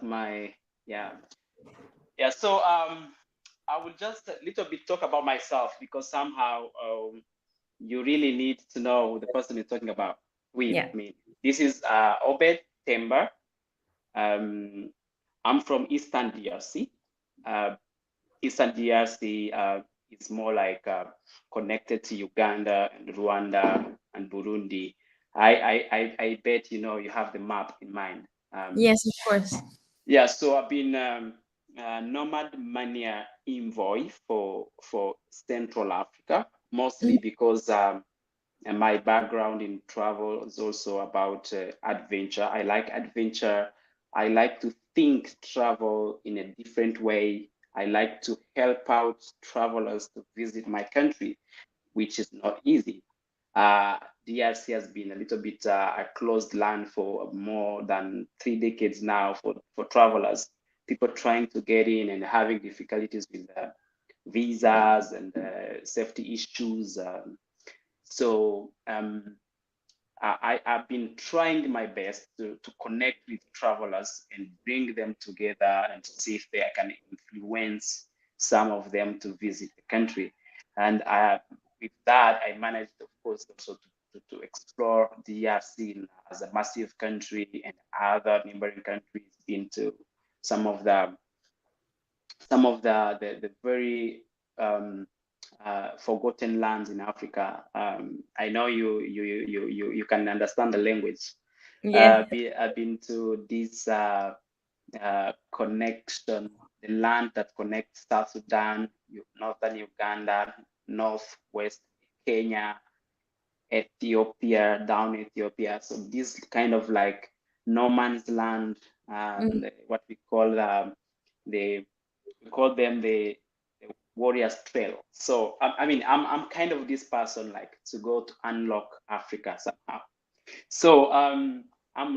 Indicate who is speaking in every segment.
Speaker 1: my yeah yeah. So I will just a little bit talk about myself because somehow you really need to know the person you're talking about with.
Speaker 2: Yeah.
Speaker 1: I mean, this is Obed Temba. Um, I'm from Eastern DRC. Uh, Eastern DRC is more like connected to Uganda and Rwanda and Burundi. I bet you know you have the map in mind.
Speaker 2: Yes, of course.
Speaker 1: Yeah, so I've been NomadMania envoy for Central Africa, mostly
Speaker 2: Mhm.
Speaker 1: because and my background in travel is also about adventure. I like adventure. I like to think travel in a different way. I like to help out travelers to visit my country, which is not easy. DRC has been a little bit a closed land for more than 3 decades now for travelers. People trying to get in and having difficulties with visas and safety issues. So I've been trying my best to connect with travelers and bring them together and to see if they can influence some of them to visit the country. And with that, I managed, of course, also to explore DRC as a massive country and other neighboring countries into some of the very forgotten lands in Africa. I know you can understand the language.
Speaker 2: Yeah.
Speaker 1: I've been to this connection, the land that connects South Sudan, northern Uganda, northwest Kenya, Ethiopia, down Ethiopia. So this kind of like no man's land,
Speaker 2: Mhm.
Speaker 1: what the we call them the warriors trail. So I mean I'm kind of this person like to go to unlock Africa somehow. So I'm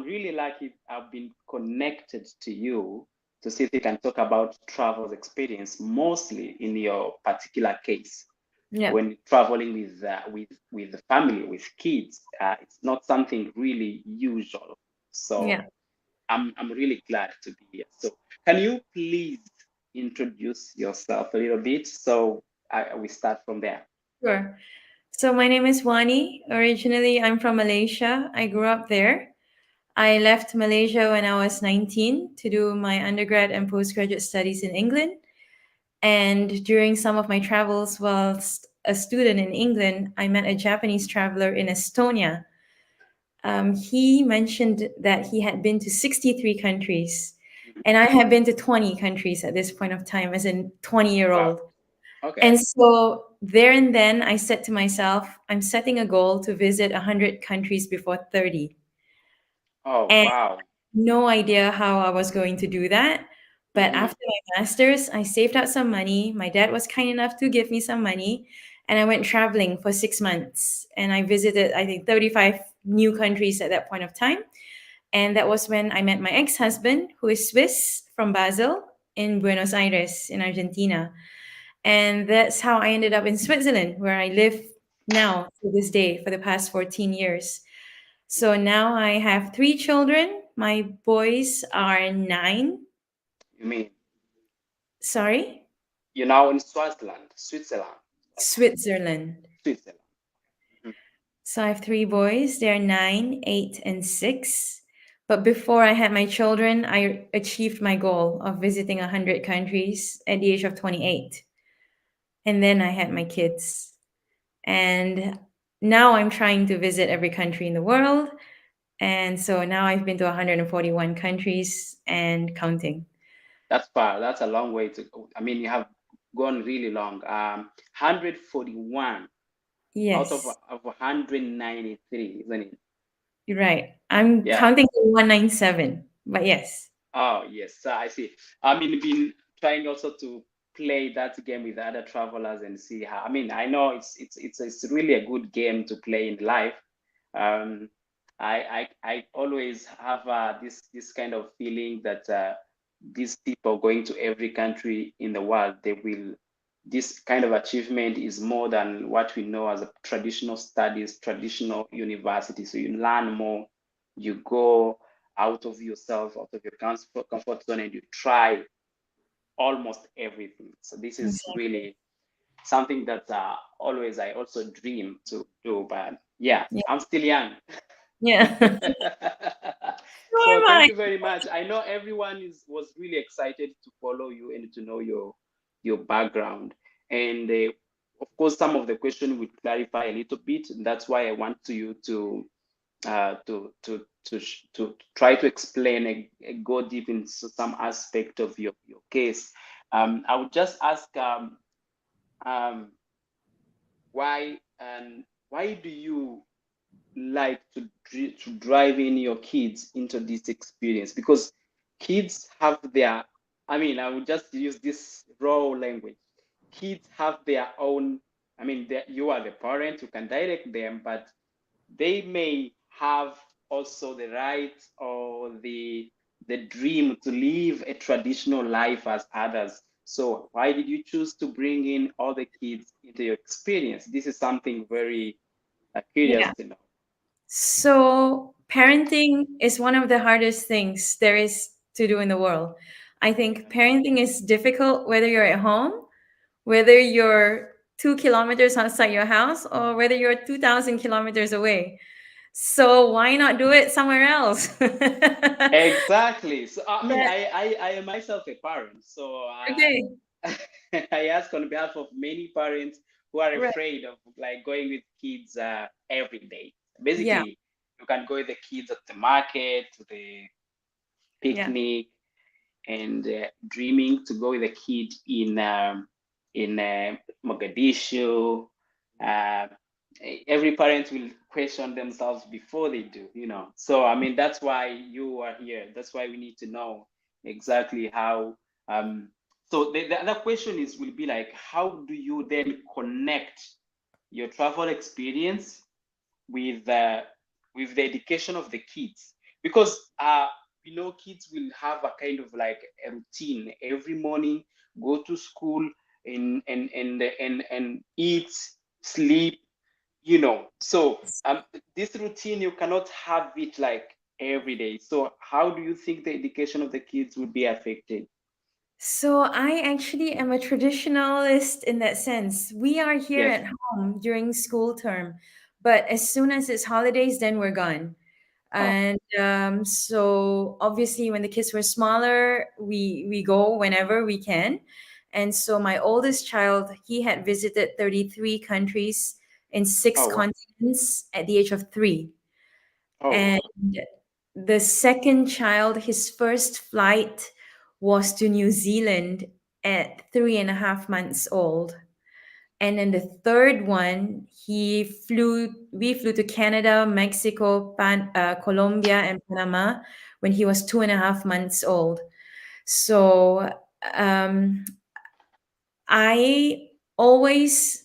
Speaker 1: really lucky I've been connected to you to see if we can talk about travel experience, mostly in your particular case
Speaker 2: Yeah.
Speaker 1: when traveling with the family with kids. It's not something really usual. So
Speaker 2: Yeah.
Speaker 1: I'm really glad to be here. So can you please introduce yourself a little bit so we start from there?
Speaker 2: Sure. So my name is Wani. Originally, I'm from Malaysia. I grew up there. I left Malaysia when I was 19 to do my undergrad and postgraduate studies in England. And during some of my travels whilst a student in England, I met a Japanese traveler in Estonia. He mentioned that he had been to 63 countries,
Speaker 1: Mhm.
Speaker 2: and I had been to 20 countries at this point of time as a 20-year
Speaker 1: Wow.
Speaker 2: old.
Speaker 1: Okay.
Speaker 2: And so there and then I said to myself, I'm setting a goal to visit 100 countries before 30.
Speaker 1: Oh,
Speaker 2: And
Speaker 1: wow.
Speaker 2: no idea how I was going to do that. But
Speaker 1: Hmm.
Speaker 2: after my master's, I saved out some money. My dad was kind enough to give me some money, and I went traveling for 6 months. And I visited, I think, 35 new countries at that point of time. And that was when I met my ex husband, who is Swiss from Basel in Buenos Aires in Argentina. And that's how I ended up in Switzerland, where I live now to this day for the past 14 years. So now I have three children. My boys are 9.
Speaker 1: You mean
Speaker 2: Sorry,
Speaker 1: you're now in Switzerland,
Speaker 2: Switzerland.
Speaker 1: Switzerland. Mhm.
Speaker 2: So I have three boys. They're 9, 8, and 6. But before I had my children, I achieved my goal of visiting 100 countries at the age of 28. And then I had my kids. And now I'm trying to visit every country in the world. And so now I've been to 141 countries and counting.
Speaker 1: That's far. That's a long way to go. I mean, you have gone really long. 141 out
Speaker 2: Yes,
Speaker 1: of 193, isn't it?
Speaker 2: you're right. I'm
Speaker 1: Yeah.
Speaker 2: counting to 197, but yes.
Speaker 1: Oh, yes. So I see. I mean, been trying also to play that game with other travelers and see how. I mean, I know it's really a good game to play in life. Um, I always have this kind of feeling that these people going to every country in the world, they will. This kind of achievement is more than what we know as a traditional studies, traditional university. So you learn more, you go. out of yourself, out of your comfort zone, and you try almost everything. So this is
Speaker 2: Exactly.
Speaker 1: really something that always I also dream to do. But yeah,
Speaker 2: Yeah.
Speaker 1: I'm still young.
Speaker 2: Yeah. So
Speaker 1: So
Speaker 2: am
Speaker 1: thank
Speaker 2: I.
Speaker 1: you very much. I know everyone is was really excited to follow you and to know your background. And of course, some of the question will clarify a little bit. And that's why I want to you to try to explain and go deep into some aspect of your case. I would just ask um, why do you like to drive in your kids into this experience? Because kids have their, I mean, I will just use this raw language. Kids have their own, I mean, you are the parent, you can direct them, but they may have also the right or the dream to live a traditional life as others. So why did you choose to bring in all the kids into your experience? This is something very curious
Speaker 2: Yeah.
Speaker 1: to know.
Speaker 2: So, parenting is one of the hardest things there is to do in the world. I think parenting is difficult whether you're at home, whether you're 2 kilometers outside your house, or whether you're 2,000 kilometers away. So, why not do it somewhere else?
Speaker 1: Exactly. So I mean,
Speaker 2: But,
Speaker 1: I am myself a parent, so
Speaker 2: okay,
Speaker 1: I ask on behalf of many parents who are
Speaker 2: right.
Speaker 1: afraid of like going with kids every day.
Speaker 2: Yeah,
Speaker 1: Basically, you can go with the kids at the market, to the
Speaker 2: yeah.
Speaker 1: picnic, and dreaming to go with a kid in Mogadishu. Uh, every parent will question themselves before they do, you know. So I mean, that's why you are here. That's why we need to know exactly how. Um, so the other question is will be like, how do you then connect your travel experience with the education of the kids? Because we know kids will have a kind of like a routine every morning, go to school and eat, sleep, you know. So this routine you cannot have it like every day. So how do you think the education of the kids would be affected?
Speaker 2: So I actually am a traditionalist in that sense. We are here
Speaker 1: Yes.
Speaker 2: at home during school term, but as soon as it's holidays, then we're gone.
Speaker 1: Oh,
Speaker 2: And so obviously, when the kids were smaller, we go whenever we can. And so my oldest child, he had visited 33 countries in six
Speaker 1: oh, wow.
Speaker 2: continents at the age of 3.
Speaker 1: Oh,
Speaker 2: And
Speaker 1: wow.
Speaker 2: the second child, his first flight was to New Zealand at 3.5 months old. And then the third one, we flew to Canada, Mexico, Colombia, and Panama when he was 2.5 months old. So um, I always,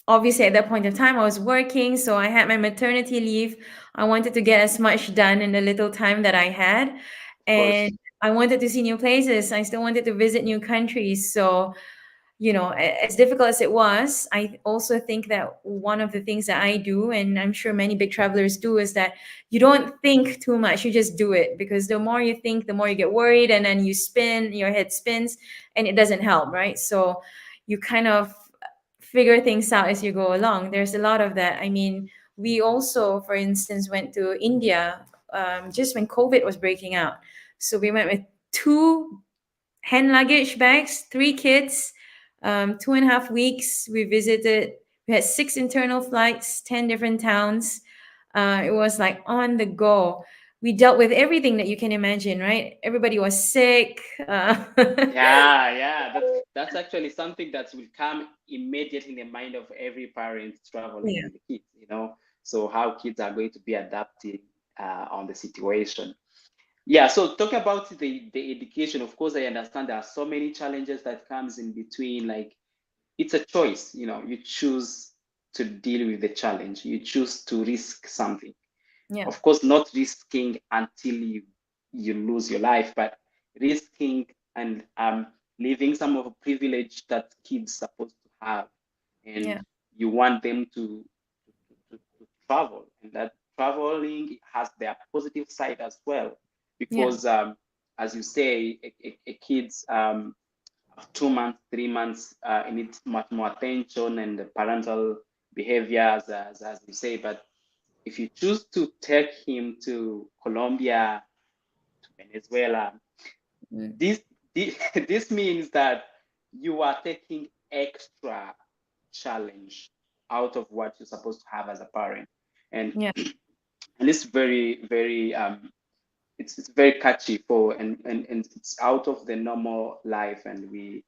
Speaker 2: obviously, at that point in time, I was working, so I had my maternity leave. I wanted to get as much done in the little time that I had.
Speaker 1: Of course.
Speaker 2: And I wanted to see new places. I still wanted to visit new countries. So, as difficult as it was, I also think that one of the things that I do, and I'm sure many big travelers do, is that you don't think too much, you just do it, because the more you think, the more you get worried, and then your head spins, and it doesn't help, right? So you kind of figure things out as you go along. There's a lot of that. I mean, we also, for instance, went to India just when COVID was breaking out. So we went with two hand luggage bags, 3 kids, 2.5 weeks. We had 6 internal flights, 10 different towns. It was like on the go. We dealt with everything that you can imagine, right? Everybody was sick.
Speaker 1: Yeah, yeah, that's actually something that will come immediately in the mind of every parent traveling
Speaker 2: Yeah,
Speaker 1: with the kids, you know. So how kids are going to be adapting on the situation. Yeah, so talk about the education. Of course, I understand there are so many challenges that comes in between. Like it's a choice, you know. You choose to deal with the challenge. You choose to risk something.
Speaker 2: yeah,
Speaker 1: Of course, not risking until you lose your life, but risking and leaving some of the privilege that kids supposed to have,
Speaker 2: yeah.
Speaker 1: and you want them to travel, and that traveling has their positive side as well.
Speaker 2: Yeah.
Speaker 1: because as you say, a kid's 2 months, 3 months, it needs much more attention and the parental behavior, as you say. But if you choose to take him to Colombia, to Venezuela,
Speaker 2: Mm.
Speaker 1: this this, this means that you are taking extra challenge out of what you're supposed to have as a parent, and
Speaker 2: Yeah.
Speaker 1: and it's very it's very catchy for and it's out of the normal life, and we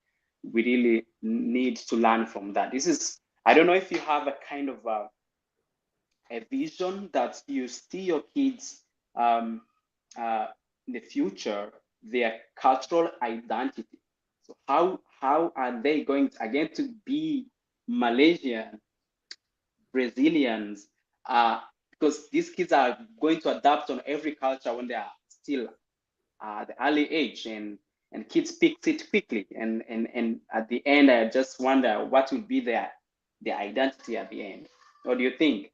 Speaker 1: really need to learn from that. This is, I don't know if you have a kind of a vision that you see your kids um, in the future, their cultural identity. So how are they going to, again, to be Malaysian, Brazilians? Because these kids are going to adapt on every culture when they are still the early age, and kids pick it quickly, and at the end I just wonder what will be their identity at the end. What do you think?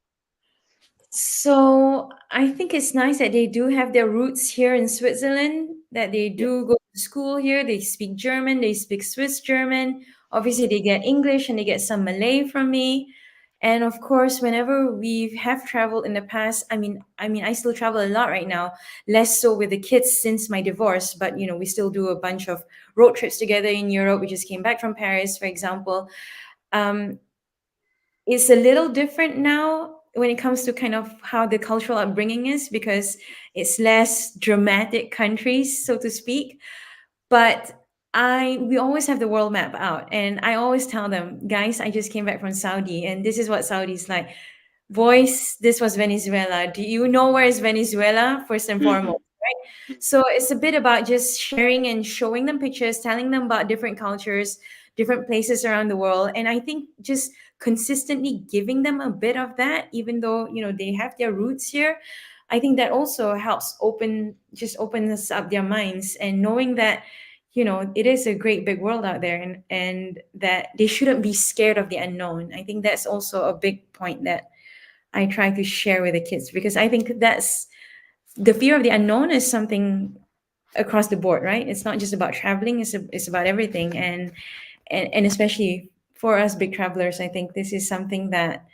Speaker 2: So I think it's nice that they do have their roots here in Switzerland, that they
Speaker 1: Yeah.
Speaker 2: do go to school here, they speak German, they speak Swiss German. Obviously, they get English and they get some Malay from me. And of course, whenever we have traveled in the past, I still travel a lot right now, less so with the kids since my divorce, but we still do a bunch of road trips together in Europe. We just came back from Paris, for example. Um, it's a little different now when it comes to kind of how the cultural upbringing is, because it's less dramatic countries, so to speak. But I we always have the world map out, and I always tell them, guys, I just came back from Saudi and this is what Saudi's like. Voice, this was Venezuela. Do you know where is Venezuela? First and foremost,
Speaker 1: Mm-hmm.
Speaker 2: right? So it's a bit about just sharing and showing them pictures, telling them about different cultures, different places around the world. And I think just consistently giving them a bit of that, even though, they have their roots here, I think that also helps opens up their minds, and knowing that, it is a great big world out there, and that they shouldn't be scared of the unknown. I think that's also a big point that I try to share with the kids, because I think that's the fear of the unknown is something across the board, right? It's not just about traveling; it's about everything, and especially for us big travelers, I think this is something that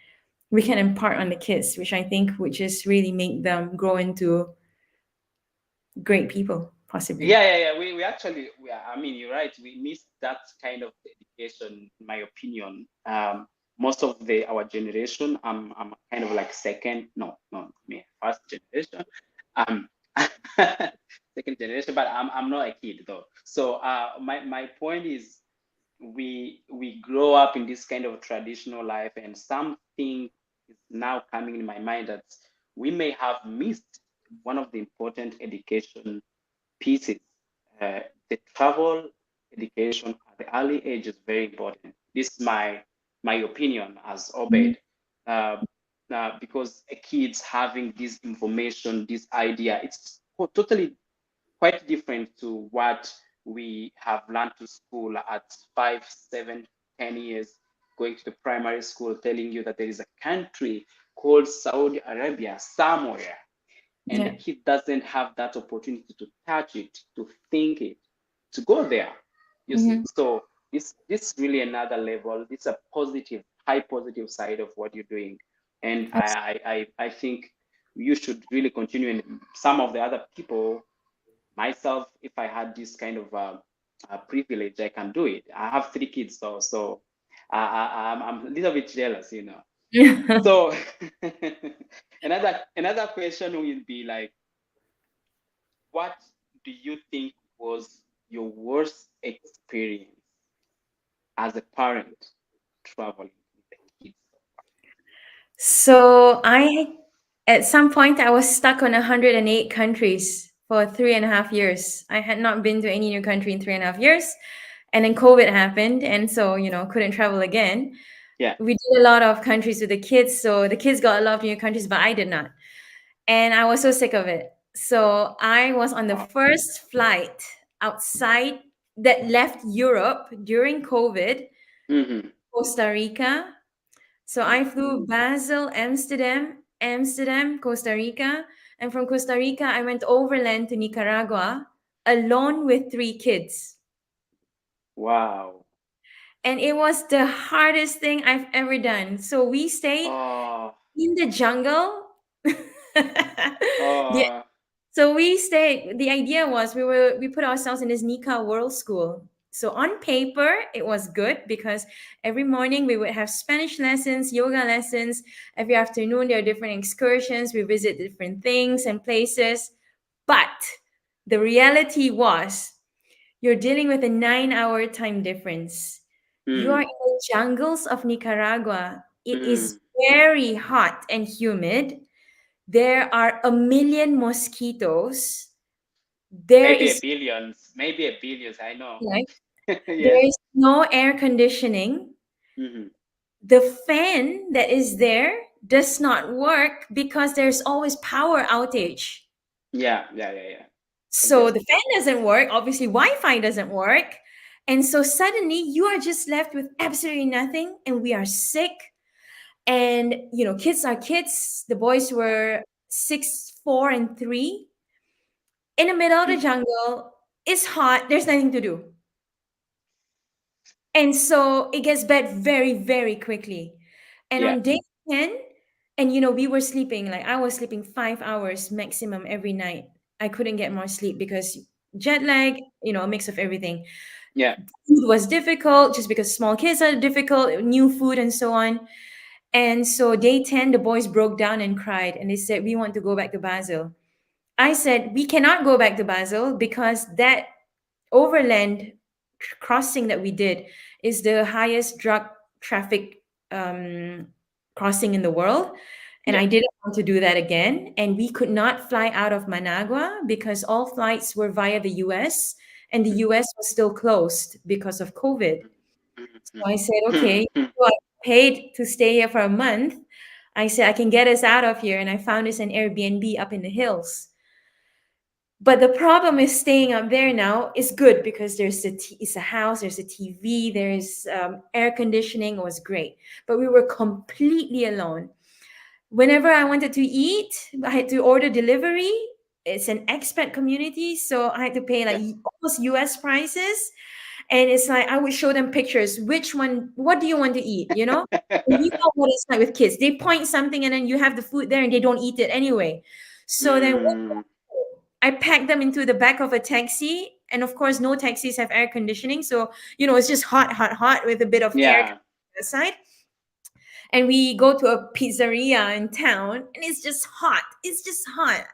Speaker 2: we can impart on the kids, which I think would just really make them grow into great people, possibly.
Speaker 1: Yeah. We actually, I mean, you're right. We missed that kind of education, in my opinion. Most of our generation, I'm kind of like second, no, me, first generation. Um, second generation, but I'm not a kid though. So my point is, we grow up in this kind of traditional life, and something is now coming in my mind that we may have missed one of the important education pieces. Uh, the travel education at the early age is very important. This is my opinion as
Speaker 2: Mhm.
Speaker 1: Obed, uh, because a kid's having this information, this idea, it's totally quite different to what we have learned to school at 5, 7, 10 years, going to the primary school, telling you that there is a country called Saudi Arabia somewhere, and the
Speaker 2: Yeah.
Speaker 1: kid doesn't have that opportunity to touch it, to think it, to go there. You see,
Speaker 2: Hmm.
Speaker 1: so this really another level. This is a positive, high positive side of what you're doing, and I think you should really continue. And some of the other people, myself, if I had this kind of privilege, I can do it. I have 3 kids, so I'm a little bit jealous. So another question will be like, what do you think was your worst experience as a parent traveling with the kids?
Speaker 2: So at some point, I was stuck on 108 countries for 3.5 years. I had not been to any new country in 3.5 years. And then COVID happened. And so, couldn't travel again.
Speaker 1: Yeah.
Speaker 2: We did a lot of countries with the kids. So the kids got a lot of new countries, but I did not. And I was so sick of it. So I was on the first flight outside that left Europe during COVID,
Speaker 1: Mm-hmm.
Speaker 2: Costa Rica. So I flew Basel, Amsterdam, Costa Rica. And from Costa Rica, I went overland to Nicaragua alone with 3 kids.
Speaker 1: Wow.
Speaker 2: And it was the hardest thing I've ever done. So we stayed
Speaker 1: Oh,
Speaker 2: in the jungle. The
Speaker 1: oh,
Speaker 2: So we stayed. The idea was we put ourselves in this Nika World School. So on paper, it was good because every morning we would have Spanish lessons, yoga lessons. Every afternoon there are different excursions. We visit different things and places. But the reality was you're dealing with a 9-hour time difference. You are in
Speaker 1: mm,
Speaker 2: the jungles of Nicaragua. It is
Speaker 1: mm.
Speaker 2: very hot and humid. There are a million mosquitoes. There
Speaker 1: Maybe a
Speaker 2: is
Speaker 1: billions, maybe a billions. I know.
Speaker 2: like there
Speaker 1: Yes.
Speaker 2: is no air conditioning.
Speaker 1: Hmm.
Speaker 2: The fan that is there does not work because there's always power outage.
Speaker 1: Yeah, yeah, yeah, yeah.
Speaker 2: So the
Speaker 1: Obviously.
Speaker 2: fan doesn't work, obviously Wi-Fi doesn't work. And so suddenly you are just left with absolutely nothing and we are sick. And kids are kids. The boys were 6, 4, and 3 in the middle of the
Speaker 1: Mm.
Speaker 2: jungle. It's hot. There's nothing to do. And so it gets bad very, very quickly. And
Speaker 1: Yeah.
Speaker 2: on day 10, and we were sleeping, like I was sleeping 5 hours maximum every night. I couldn't get more sleep because jet lag, a mix of everything.
Speaker 1: Yeah.
Speaker 2: Food was difficult just because small kids are difficult, new food and so on. And so day 10, the boys broke down and cried and they said, we want to go back to Basel. I said, we cannot go back to Basel because that overland crossing that we did is the highest drug traffic um, crossing in the world. And
Speaker 1: Yeah.
Speaker 2: I didn't want to do that again. And we could not fly out of Managua because all flights were via the US and the US was still closed because of COVID. So I said, okay, so I paid to stay here for a month. I said, I can get us out of here. And I found us an Airbnb up in the hills. But the problem is staying up there now is good because it's a house, there's a TV, there's air conditioning. It was great. But we were completely alone. Whenever I wanted to eat, I had to order delivery. It's an expat community, so I had to pay like
Speaker 1: Yeah.
Speaker 2: almost US prices. And it's like I would show them pictures. Which one? What do you want to eat? And you know what it's like with kids. They point something, and then you have the food there, and they don't eat it anyway. So then
Speaker 1: Mm,
Speaker 2: I packed them into the back of a taxi. And of course, no taxis have air conditioning. So, it's just hot, hot, hot with a bit of air
Speaker 1: yeah.
Speaker 2: outside. And we go to a pizzeria in town and it's just hot. It's just hot.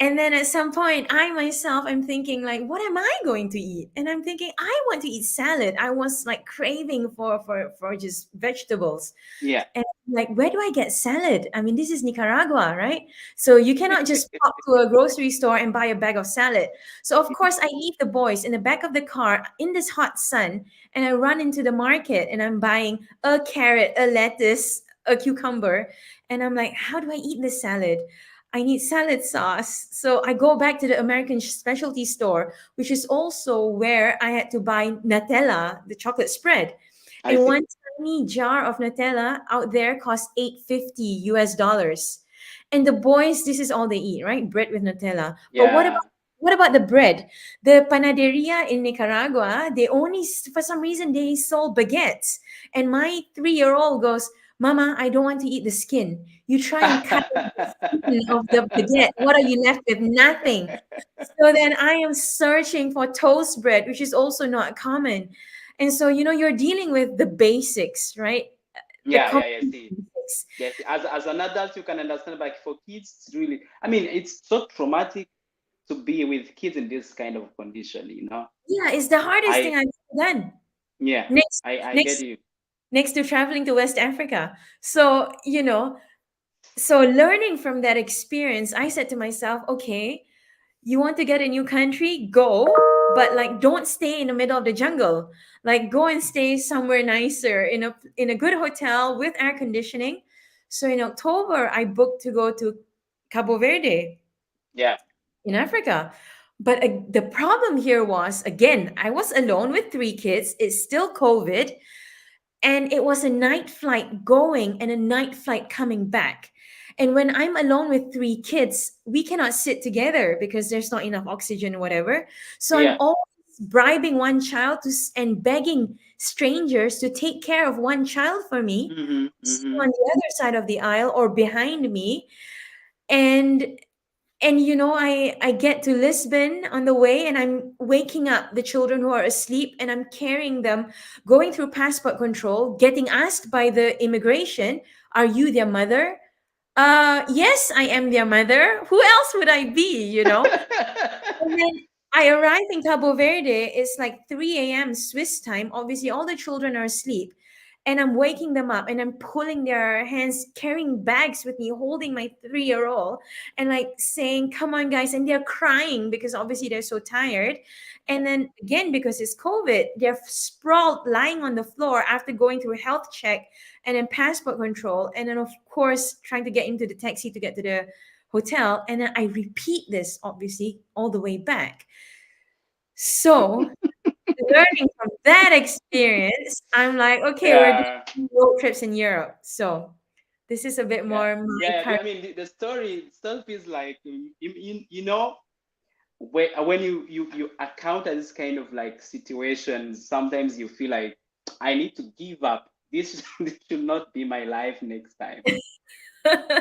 Speaker 2: And then at some point, I myself, I'm thinking, like, what am I going to eat? And I'm thinking, I want to eat salad. I was like craving for just vegetables.
Speaker 1: Yeah.
Speaker 2: And like, where do I get salad? I mean, this is Nicaragua, right? So you cannot just pop to a grocery store and buy a bag of salad. So of course, I leave the boys in the back of the car in this hot sun, and I run into the market and I'm buying a carrot, a lettuce, a cucumber, and I'm like, how do I eat this salad? I need salad sauce. So I go back to the American specialty store, which is also where I had to buy Nutella, the chocolate spread.
Speaker 1: I
Speaker 2: And
Speaker 1: see.
Speaker 2: one tiny jar of Nutella out there costs 850 US dollars. And the boys, this is all they eat, right? Bread with Nutella. But
Speaker 1: Yeah.
Speaker 2: what about the bread? The panaderia in Nicaragua, they only for some reason they sold baguettes. And my 3-year-old goes, Mama, I don't want to eat the skin. You try and cut of the baguette. What are you left with? Nothing. So then I am searching for toast bread, which is also not common. And so, you're dealing with the basics, right? The
Speaker 1: Yeah, yeah,
Speaker 2: common
Speaker 1: yeah. See,
Speaker 2: basics.
Speaker 1: yes. As an adult, you can understand. Like for kids, it's really. I mean, it's so traumatic to be with kids in this kind of condition.
Speaker 2: Yeah, it's the hardest thing
Speaker 1: I
Speaker 2: I've done.
Speaker 1: yeah.
Speaker 2: Next,
Speaker 1: I get
Speaker 2: next,
Speaker 1: you.
Speaker 2: next to traveling to West Africa. So, so learning from that experience, I said to myself, okay, you want to get a new country, go, but like don't stay in the middle of the jungle. Like go and stay somewhere nicer in a good hotel with air conditioning. So in October I booked to go to Cabo Verde
Speaker 1: Yeah.
Speaker 2: in Africa. But the problem here was, again, I was alone with 3 kids. It's still COVID, and it was a night flight going and a night flight coming back. And when I'm alone with three kids, we cannot sit together because there's not enough oxygen or whatever. So I'm
Speaker 1: Yeah.
Speaker 2: always bribing one child and begging strangers to take care of one child for me
Speaker 1: Mm-hmm. Mm-hmm.
Speaker 2: on the other side of the aisle or behind me. And I get to Lisbon on the way, and I'm waking up the children who are asleep, and I'm carrying them, going through passport control, getting asked by the immigration, "Are you their mother?" Yes, I am their mother. Who else would I be? And then I arrive in Cabo Verde. It's like 3 a.m. Swiss time. Obviously, all the children are asleep. And I'm waking them up, and I'm pulling their hands, carrying bags with me, holding my 3-year-old, and like saying, "Come on, guys." And they're crying because obviously they're so tired. And then again, because it's COVID, they're sprawled, lying on the floor after going through health check and then passport control. And then, of course, trying to get into the taxi to get to the hotel, and then I repeat this obviously all the way back. So, learning from that experience, I'm like, okay, we're
Speaker 1: Yeah.
Speaker 2: doing road trips in Europe. So, this is a bit
Speaker 1: Yeah.
Speaker 2: more my
Speaker 1: Yeah.
Speaker 2: kind.
Speaker 1: I mean, the story itself is like, you know, when you encounter this kind of like situations, sometimes you feel like I need to give up. This, this should not be my life next time.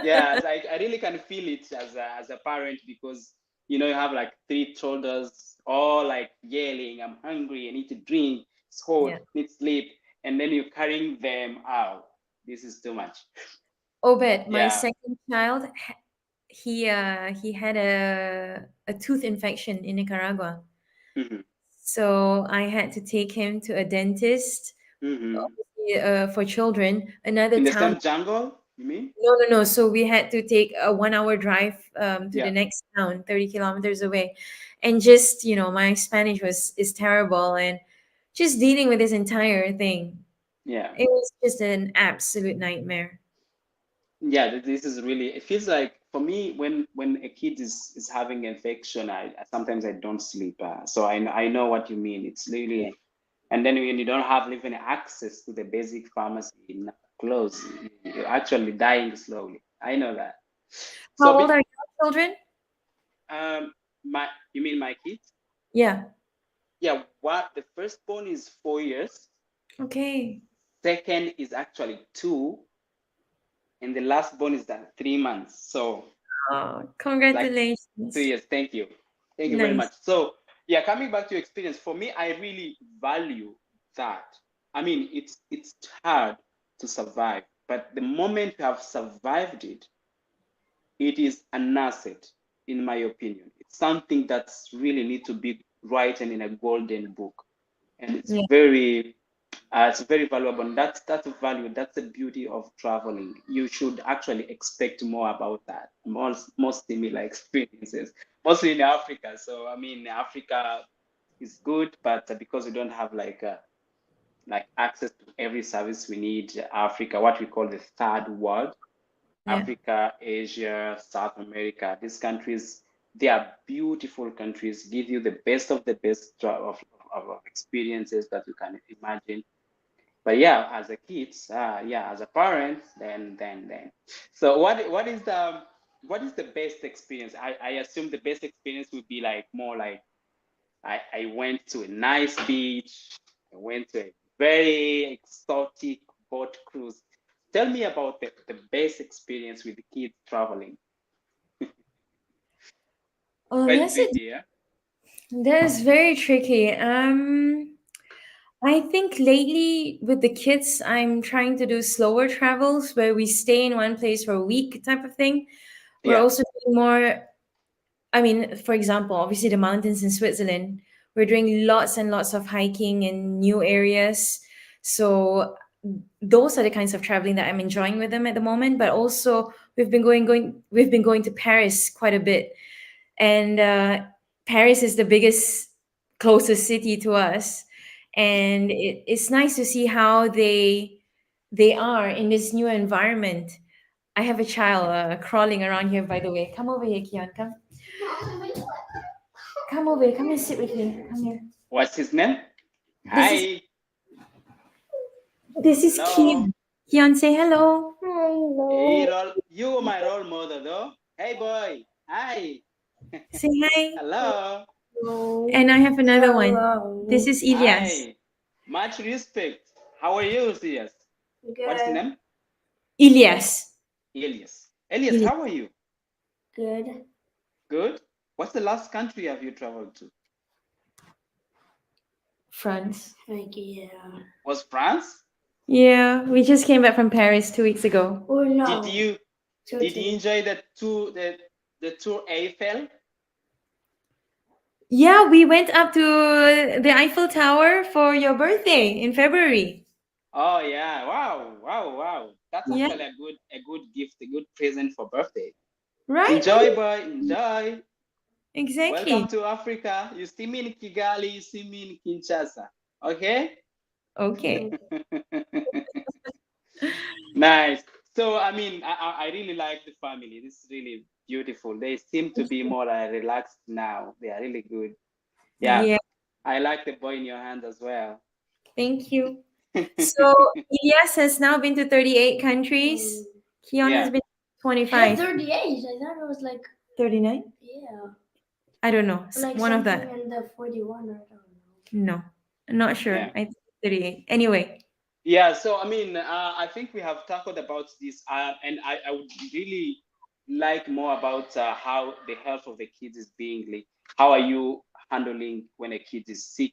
Speaker 1: Yeah, I really can feel it as a parent because you have like three toddlers all like yelling, "I'm hungry, I need to drink, it's
Speaker 2: Yeah.
Speaker 1: hot, need sleep," and then you're carrying them out. This is too much.
Speaker 2: Obed, my
Speaker 1: Yeah.
Speaker 2: second child, he had a tooth infection in Nicaragua.
Speaker 1: Hmm.
Speaker 2: So I had to take him to a dentist,
Speaker 1: Hmm.
Speaker 2: obviously, for children, another
Speaker 1: In the
Speaker 2: town.
Speaker 1: same jungle, you mean?
Speaker 2: No, no, no. So we had to take a 1 hour drive to the
Speaker 1: Yeah.
Speaker 2: next town, 30 kilometers away. And just, my Spanish is terrible, and just dealing with this entire thing.
Speaker 1: Yeah.
Speaker 2: It was just an absolute nightmare.
Speaker 1: Yeah, this is really, it feels like for me when a kid is having infection, sometimes I don't sleep. So I know what you mean. It's
Speaker 2: Yeah.
Speaker 1: really, and then when you don't have even access to the basic pharmacy close, you're actually dying slowly. I know that.
Speaker 2: How
Speaker 1: So
Speaker 2: old are your children?
Speaker 1: my you mean my kids?
Speaker 2: Yeah.
Speaker 1: Yeah, what the firstborn is 4 years,
Speaker 2: Okay.
Speaker 1: second is actually 2, and the last born is that 3 months. So
Speaker 2: Oh,
Speaker 1: like two
Speaker 2: congratulations.
Speaker 1: years. Thank you. Thank you very
Speaker 2: Nice.
Speaker 1: much. So, yeah, coming back to your experience, for me, I really value that. I mean, it's hard to survive, but the moment you have survived it, it is an asset, in my opinion. It's something that's really need to be written in a golden book, and
Speaker 2: Yeah.
Speaker 1: it's very valuable. And that's a value. That's the beauty of traveling. You should actually expect more about that. More similar experiences, mostly in Africa. So I mean, Africa is good, but because we don't have like access to every service we need, Africa, what we call the third world,
Speaker 2: Yeah.
Speaker 1: Africa, Asia, South America, these countries, they are beautiful countries, give you the best of the best of experiences that you can imagine. But yeah, as a kid, yeah, as a parent, then. So what is the best experience? I assume the best experience would be like more like I went to a nice beach, I went to a very exotic boat cruise. Tell me about the best experience with the kids traveling.
Speaker 2: Oh,
Speaker 1: Quite
Speaker 2: that's it.
Speaker 1: tricky, yeah?
Speaker 2: That is very tricky. I think lately with the kids, I'm trying to do slower travels where we stay in one place for a week type of thing. We're
Speaker 1: Yeah.
Speaker 2: also doing more, I mean, for example, obviously the mountains in Switzerland. We're doing lots and lots of hiking in new areas. So those are the kinds of traveling that I'm enjoying with them at the moment. But also we've been going to Paris quite a bit, and Paris is the biggest, closest city to us, and it's nice to see how they are in this new environment. I have a child crawling around here. By the way, come over here, Kian. Come over here. Come and sit with me. Come here.
Speaker 1: What's his name?
Speaker 2: This is
Speaker 1: Hi.
Speaker 2: this is
Speaker 1: Hello.
Speaker 2: Kian. Kian, say hello.
Speaker 1: Hey,
Speaker 3: Hello.
Speaker 1: you my role model, though. Hey, boy. Hi.
Speaker 2: Say hi.
Speaker 1: Hello.
Speaker 3: Hello.
Speaker 2: And I have another one. This
Speaker 3: Hello.
Speaker 2: is Ilyas.
Speaker 1: Hi. Much respect. How are you, Elias? What's the
Speaker 3: Good.
Speaker 1: name?
Speaker 2: Ilyas.
Speaker 1: Elias. Elias,
Speaker 2: Ilyas.
Speaker 1: how are you?
Speaker 3: Good.
Speaker 1: Good. What's the last country have you traveled to?
Speaker 2: France.
Speaker 3: Thank you. Yeah.
Speaker 1: Was France?
Speaker 2: Yeah, we just came back from Paris 2 weeks ago.
Speaker 3: Or
Speaker 1: Did
Speaker 3: no.
Speaker 1: you
Speaker 3: Two
Speaker 1: did you
Speaker 3: two.
Speaker 1: enjoy the tour Eiffel?
Speaker 2: Yeah, we went up to the Eiffel Tower for your birthday in February.
Speaker 1: Oh yeah. Wow. Wow. Wow. That's
Speaker 2: Yeah,
Speaker 1: actually a good gift, a good present for birthday.
Speaker 2: right?
Speaker 1: Enjoy, boy. Enjoy. Welcome
Speaker 2: Exactly.
Speaker 1: to Africa. You see me in Kigali, you see me in Kinshasa. Okay?
Speaker 2: Okay.
Speaker 3: Okay.
Speaker 1: Nice. So, I mean, I really like the family. This is really beautiful. They seem to be more relaxed now. They are really good. Yeah.
Speaker 2: Yeah,
Speaker 1: I like the boy in your hand as well.
Speaker 2: thank you. So Ilyas has now been to 38 countries. Kion has
Speaker 1: Yeah.
Speaker 2: been to
Speaker 3: I have
Speaker 2: 25.
Speaker 3: 38. I thought it was like
Speaker 2: 39?
Speaker 3: yeah,
Speaker 2: I don't know.
Speaker 3: like
Speaker 2: One of
Speaker 3: something
Speaker 2: that.
Speaker 3: in the 41. I don't know.
Speaker 2: No, I'm not sure.
Speaker 1: Yeah.
Speaker 2: I think 38. Anyway,
Speaker 1: Yeah. So, I mean, I think we have tackled about this, and I would really like more about how the health of the kids is being. Like, how are you handling when a kid is sick?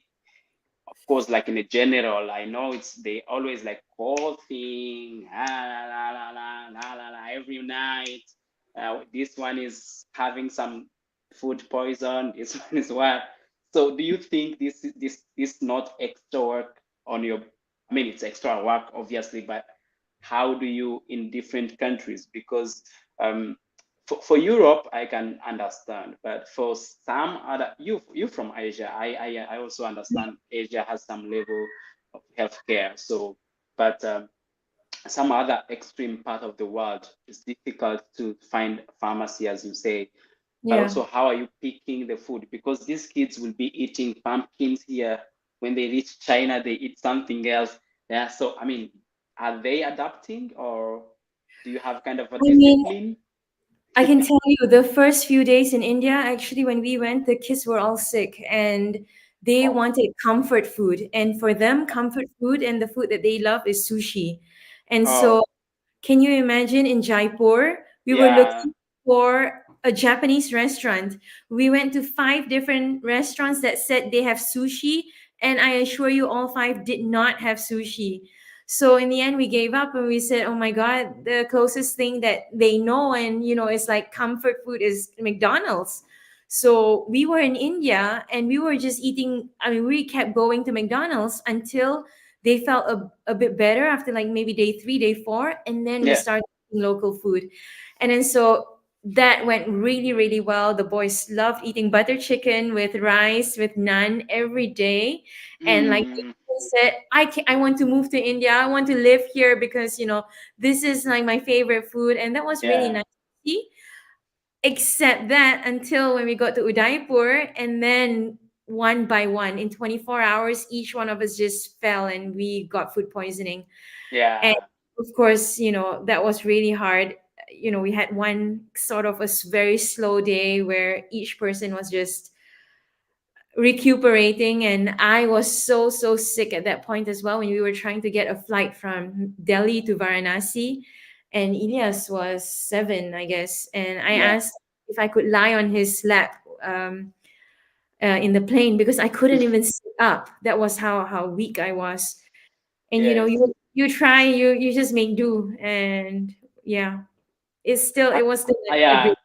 Speaker 1: Of course, like in a general, I know it's they always like coughing, every night. This one is having some food poison. This one is what. So, do you think this not extra work on your? I mean, it's extra work, obviously, but how do you in different countries? Because um, for Europe, I can understand, but for some other, you from Asia, I also understand Asia has some level of healthcare. So, but some other extreme part of the world, it's difficult to find pharmacy, as you say. But
Speaker 2: yeah.
Speaker 1: also, how are you picking the food? Because these kids will be eating pumpkins here. When they reach China, they eat something else. Yeah. So, I mean, are they adapting, or do you have kind of a
Speaker 2: I mean,
Speaker 1: discipline?
Speaker 2: I can tell you the first few days in India, actually, when we went, the kids were all sick and they
Speaker 1: Oh,
Speaker 2: wanted comfort food. And for them, comfort food and the food that they love is sushi. And
Speaker 1: oh,
Speaker 2: so, can you imagine in Jaipur, we were
Speaker 1: yeah,
Speaker 2: looking for a Japanese restaurant. We went to five different restaurants that said they have sushi, and I assure you, all five did not have sushi. So in the end, we gave up and we said, "Oh my God, the closest thing that they know and it's like comfort food is McDonald's." So we were in India and we were just eating. I mean, we kept going to McDonald's until they felt a bit better after like maybe day three, day four, and then we
Speaker 1: yeah,
Speaker 2: started eating local food. And then so that went really, really well. The boys loved eating butter chicken with rice, with naan every day. And like
Speaker 1: mm,
Speaker 2: they said, I want to move to India. I want to live here because, this is like my favorite food. And that was really
Speaker 1: yeah,
Speaker 2: nice to see. Except that until when we got to Udaipur, and then one by one, in 24 hours, each one of us just fell and we got food poisoning. And
Speaker 1: yeah,
Speaker 2: of course, that was really hard. We had one sort of very slow day where each person was just recuperating. And I was so, so sick at that point as well when we were trying to get a flight from Delhi to Varanasi. And Elias was 7, I guess. And I
Speaker 1: yeah.
Speaker 2: asked if I could lie on his lap in the plane because I couldn't even sit up. That was how weak I was. And
Speaker 1: Yes.
Speaker 2: you try, you just make do. And yeah, it was still a
Speaker 1: Yeah,
Speaker 2: great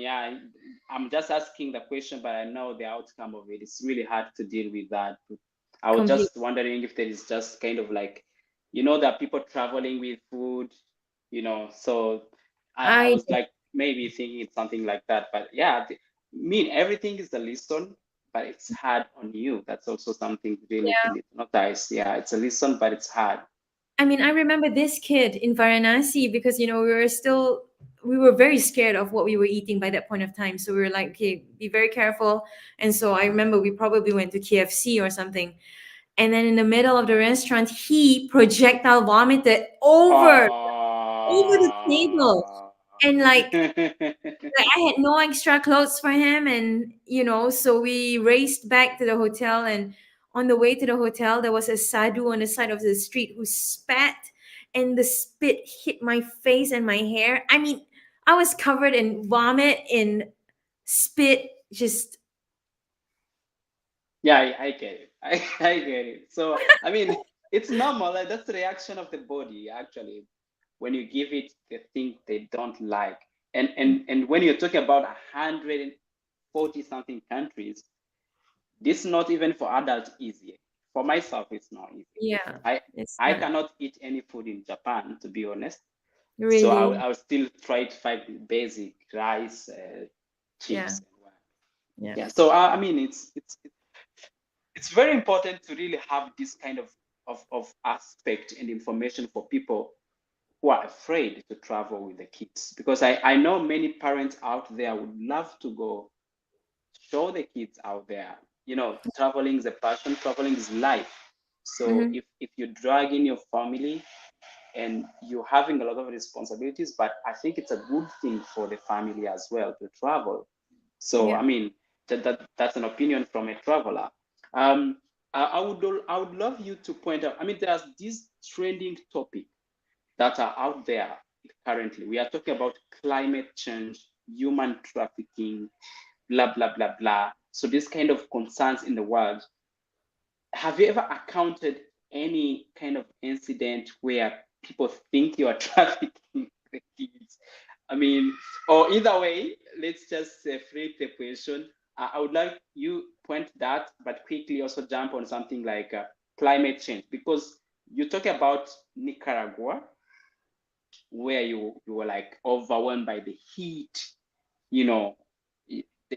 Speaker 1: yeah, I'm just asking the question, but I know the outcome of it. It's really hard to deal with that. I was
Speaker 2: complete.
Speaker 1: just wondering if there is just kind of like, there are people traveling with food, so I
Speaker 2: I
Speaker 1: was like maybe thinking it's something like that. But yeah, everything is a lesson, but it's hard on you. That's also something really to notice. Yeah, it's a lesson, but it's hard.
Speaker 2: I mean, I remember this kid in Varanasi because we were very scared of what we were eating by that point of time. So we were like, okay, be very careful. And so I remember we probably went to KFC or something. And then in the middle of the restaurant, he projectile vomited over the table. And like I had no extra clothes for him, and so we raced back to the hotel. And on the way to the hotel, there was a sadhu on the side of the street who spat, and the spit hit my face and my hair. I mean, I was covered in vomit, in spit, just
Speaker 1: Yeah, I get it. I get it. So, I mean, it's normal. Like, that's the reaction of the body, actually, when you give it the thing they don't like. And when you're talking about 140 something countries, this is not even for adults easy. For myself, it's not easy.
Speaker 2: yeah,
Speaker 1: I
Speaker 2: it's
Speaker 1: I
Speaker 2: not
Speaker 1: cannot eat any food in Japan, to be honest. So
Speaker 2: really.
Speaker 1: I'll still try to find basic rice,
Speaker 2: Yeah,
Speaker 1: chips, and what.
Speaker 2: yeah,
Speaker 1: Yeah. So I mean, it's very important to really have this kind of aspect and information for people who are afraid to travel with the kids, because I know many parents out there would love to go show the kids out there, traveling is a passion, traveling is life. So
Speaker 2: hmm
Speaker 1: if you drag in your family and you're having a lot of responsibilities, but I think it's a good thing for the family as well to travel. So
Speaker 2: yeah.
Speaker 1: I mean, that's an opinion from a traveler. Um, I would love you to point out. I mean, there's this trending topic that are out there currently. We are talking about climate change, human trafficking, blah blah blah blah. So this kind of concerns in the world. Have you ever encountered any kind of incident where people think you are trafficking the kids? I mean, or either way, let's just flip the question. I would like you point that, but quickly also jump on something like climate change, because you talk about Nicaragua, where you were like overwhelmed by the heat. You know,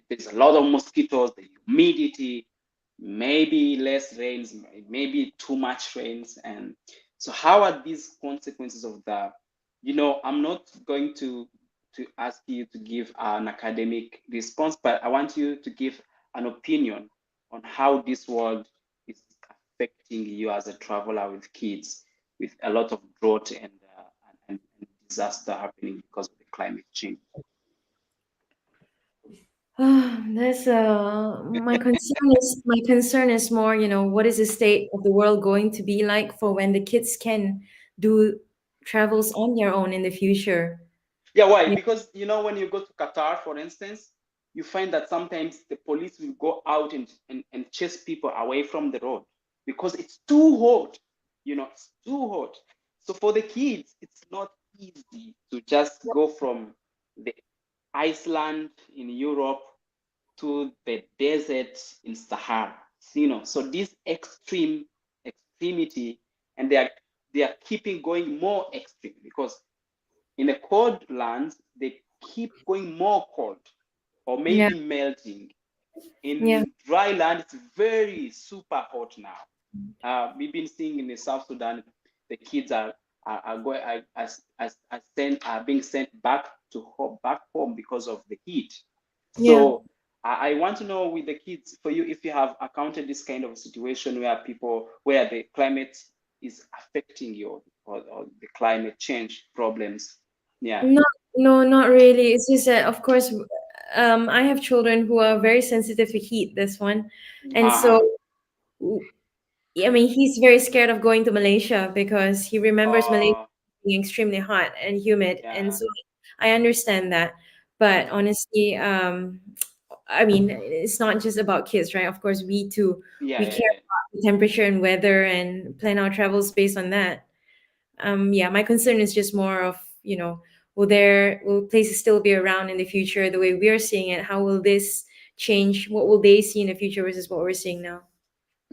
Speaker 1: there's a lot of mosquitoes, the humidity, maybe less rains, maybe too much rains. And so how are these consequences of the, I'm not going to ask you to give an academic response, but I want you to give an opinion on how this world is affecting you as a traveler with kids, with a lot of drought and disaster happening because of the climate change.
Speaker 2: That's my concern is more, what is the state of the world going to be like for when the kids can do travels on their own in the future?
Speaker 1: Yeah, why?
Speaker 2: Yeah,
Speaker 1: Because when you go to Qatar, for instance, you find that sometimes the police will go out and chase people away from the road because it's too hot. It's too hot. So for the kids, it's not easy to just go from the Iceland in Europe to the desert in Sahara. So this extremity, and they are keeping going more extreme, because in the cold lands, they keep going more cold or
Speaker 2: yeah,
Speaker 1: maybe melting.
Speaker 2: yeah,
Speaker 1: In dry land, it's very super hot now. We've been seeing in the South Sudan, the kids are being sent back home because of the heat.
Speaker 2: yeah.
Speaker 1: So I want to know with the kids, for you, if you have encountered this kind of situation where the climate is affecting you, or the climate change problems. Yeah.
Speaker 2: No, no, not really. It's just that, of course, I have children who are very sensitive to heat. This one, and so
Speaker 1: Uh-huh.
Speaker 2: I mean, he's very scared of going to Malaysia because he remembers Malaysia
Speaker 1: Uh,
Speaker 2: being extremely hot and humid, and
Speaker 1: yeah.
Speaker 2: so I understand that. But honestly, I mean, it's not just about kids, right? Of course, we too,
Speaker 1: Yeah,
Speaker 2: we
Speaker 1: yeah,
Speaker 2: care
Speaker 1: yeah.
Speaker 2: about the temperature and weather and plan our travels based on that. Yeah, my concern is just more of, will places still be around in the future the way we're seeing it? How will this change? What will they see in the future versus what we're seeing now?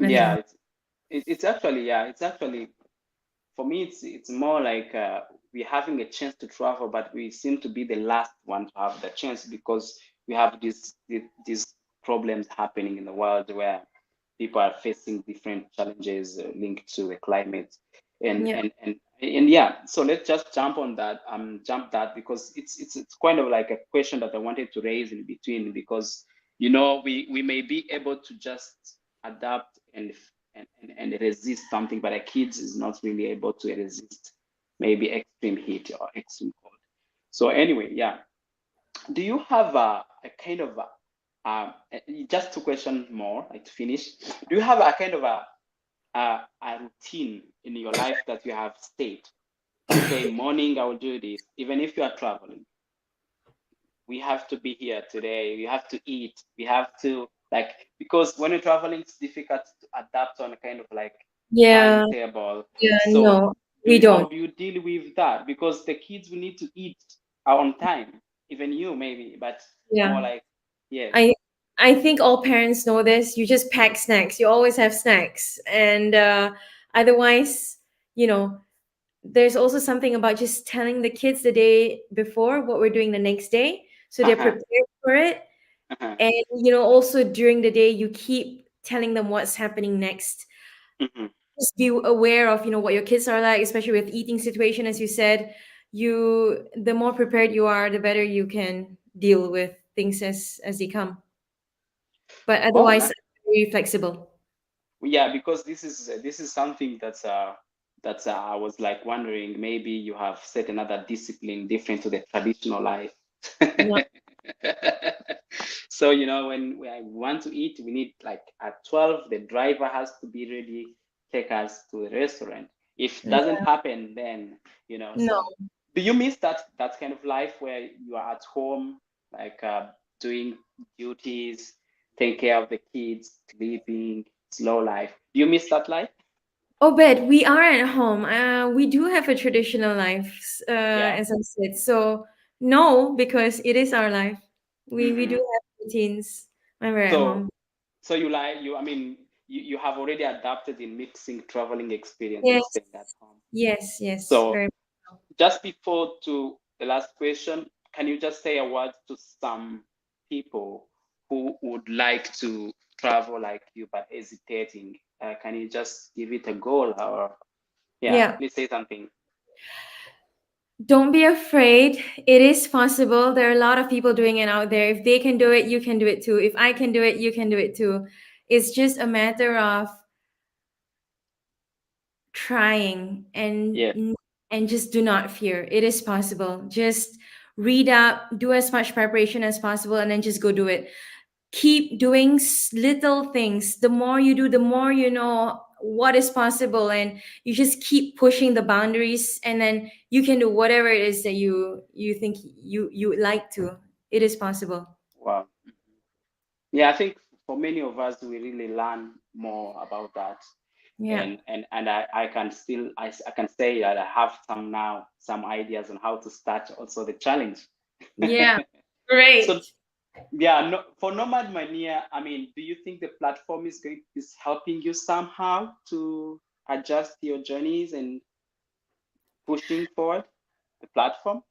Speaker 2: Nothing
Speaker 1: Yeah,
Speaker 2: more.
Speaker 1: it's actually, for me, it's more like we're having a chance to travel, but we seem to be the last one to have the chance, because we have these problems happening in the world where people are facing different challenges linked to the climate, and
Speaker 2: Yeah.
Speaker 1: and and and yeah. So let's just jump that, because it's kind of like a question that I wanted to raise in between, because we may be able to just adapt and and resist something, but a kid is not really able to resist maybe extreme heat or extreme cold. So anyway, yeah. Do you have a kind of just two questions more, like to finish? Do you have a kind of a routine in your life that you have stayed? Okay, morning I will do this. Even if you are traveling, we have to be here today. We have to eat. We have to like, because when you're traveling, it's difficult to adapt on a kind of like
Speaker 2: Yeah,
Speaker 1: timetable.
Speaker 2: yeah,
Speaker 1: So
Speaker 2: no, we
Speaker 1: how
Speaker 2: don't.
Speaker 1: do you deal with that? Because the kids will need to eat on time. Even you maybe, but more
Speaker 2: Yeah.
Speaker 1: like, yes.
Speaker 2: I I think all parents know this. You just pack snacks. You always have snacks. And otherwise, you know, there's also something about just telling the kids the day before what we're doing the next day so they're
Speaker 1: Uh-huh,
Speaker 2: prepared for it.
Speaker 1: uh-huh,
Speaker 2: And also during the day you keep telling them what's happening next.
Speaker 1: mhm.
Speaker 2: Just be aware of what your kids are like, especially with eating situation. As you said, the more prepared you are, the better you can deal with things as they come. But
Speaker 1: Oh,
Speaker 2: otherwise, very flexible.
Speaker 1: yeah, because this is something that's I was like wondering, maybe you have set another discipline different to the traditional life.
Speaker 2: No,
Speaker 1: So when we want to eat, we need like at 12 the driver has to be ready, take us to the restaurant. If doesn't happen, then
Speaker 2: no.
Speaker 1: so do you miss that kind of life where you are at home, like doing duties, taking care of the kids, sleeping, slow life? Do you miss that life?
Speaker 2: Oh, but we are at home. We do have a traditional life,
Speaker 1: Yeah.
Speaker 2: as I said. So no, because it is our life. We do
Speaker 1: Hmm.
Speaker 2: have routines when we're at
Speaker 1: So
Speaker 2: home.
Speaker 1: so I mean you have already adapted in mixing traveling experience and
Speaker 2: Yes,
Speaker 1: staying at home.
Speaker 2: yes, yes.
Speaker 1: So
Speaker 2: Very.
Speaker 1: just before to the last question, can you just say a word to some people who would like to travel like you but hesitating? Can you just give it a goal, or yeah,
Speaker 2: Yeah.
Speaker 1: please say something.
Speaker 2: Don't be afraid. It is possible. There are a lot of people doing it out there. If they can do it, you can do it too. If I can do it, you can do it too. It's just a matter of trying
Speaker 1: Yes.
Speaker 2: and just do not fear. It is possible. Just read up, do as much preparation as possible, and then just go do it. Keep doing little things. The more you do, the more you know what is possible, and you just keep pushing the boundaries, and then you can do whatever it is that you think you would like to. It is possible.
Speaker 1: Wow. Yeah, I think for many of us, we really learn more about that.
Speaker 2: Yeah.
Speaker 1: And I can still I can say that I have some ideas on how to start also the challenge.
Speaker 2: Yeah. Great.
Speaker 1: So yeah, no, for NomadMania, I mean, do you think the platform is helping you somehow to adjust your journeys and pushing forward the platform?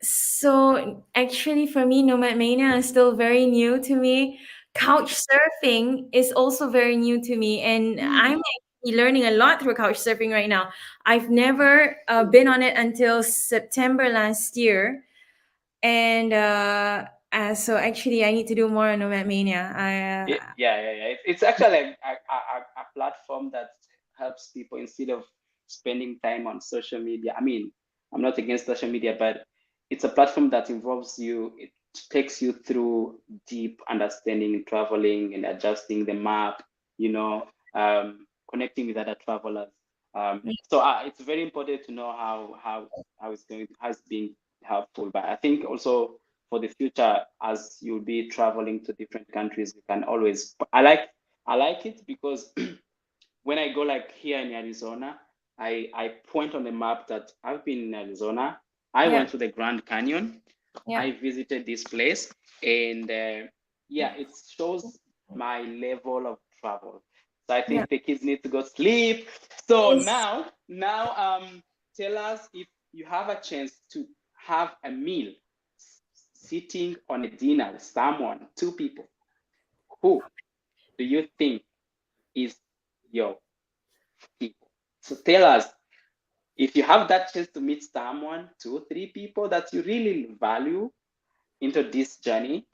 Speaker 2: So actually, for me, Nomad Mania is still very new to me. Couch surfing is also very new to me, and I'm
Speaker 1: Mm.
Speaker 2: actually learning a lot through couch surfing right now. I've never been on it until September last year, and so actually, I need to do more on Nomad Mania.
Speaker 1: Yeah. It's actually a platform that helps people instead of spending time on social media. I mean, I'm not against social media, but it's a platform that involves you. It takes you through deep understanding and traveling and adjusting the map, connecting with other travelers. So it's very important to know how it's being helpful. But I think also for the future, as you'll be traveling to different countries, you can always I like it because when I go like here in Arizona, I point on the map that I've been in Arizona. I
Speaker 2: Yeah,
Speaker 1: went to the Grand Canyon.
Speaker 2: yeah,
Speaker 1: I visited this place, and yeah, it shows my level of travel. So I
Speaker 2: yeah.
Speaker 1: think the kids need to go sleep. So
Speaker 2: Yes.
Speaker 1: now, tell us if you have a chance to have a meal, sitting on a dinner with someone, two people. Who do you think is your people? So tell us, if you have that chance to meet someone, two, three people that you really value into this journey,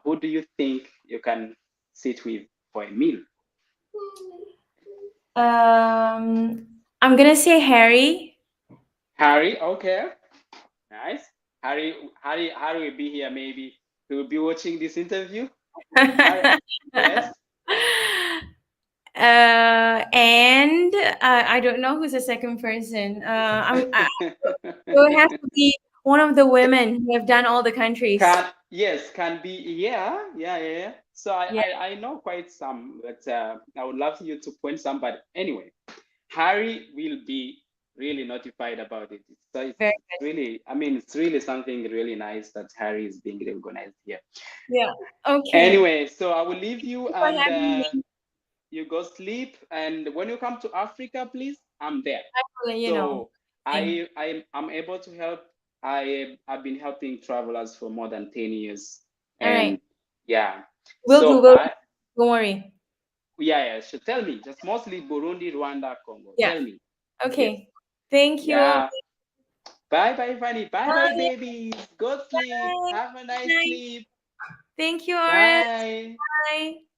Speaker 1: who do you think you can sit with for a meal?
Speaker 2: I'm gonna say Harry.
Speaker 1: Harry, okay. Nice. Harry will be here maybe. He will be watching this interview. Harry, yes.
Speaker 2: And I don't know who's the second person. It would have to be one of the women who have done all the countries.
Speaker 1: Can be, yeah. So
Speaker 2: Yeah,
Speaker 1: I know quite some, but I would love you to point some. But anyway, Harry will be really notified about it. So
Speaker 2: very
Speaker 1: it's really, I mean, it's really something really nice that Harry is being recognized here.
Speaker 2: yeah. Okay.
Speaker 1: Anyway, so I will leave you
Speaker 2: Thank you for
Speaker 1: and
Speaker 2: having me.
Speaker 1: you go sleep. And when you come to Africa, please, I'm there.
Speaker 2: I will let you know.
Speaker 1: So I'm able to help. I've been helping travelers for more than 10 years.
Speaker 2: All right.
Speaker 1: And yeah.
Speaker 2: We'll
Speaker 1: So
Speaker 2: Google. Don't worry.
Speaker 1: yeah. So tell me, just mostly Burundi, Rwanda, Congo.
Speaker 2: Yeah.
Speaker 1: Tell me. Yes.
Speaker 2: Okay. Thank you.
Speaker 1: Yeah. Bye, Fanny. Bye,
Speaker 2: Bye.
Speaker 1: babies. Go sleep.
Speaker 2: Bye.
Speaker 1: Have a
Speaker 2: Good
Speaker 1: nice
Speaker 2: night.
Speaker 1: sleep.
Speaker 2: Thank you, Oris.
Speaker 1: Bye.
Speaker 2: Bye.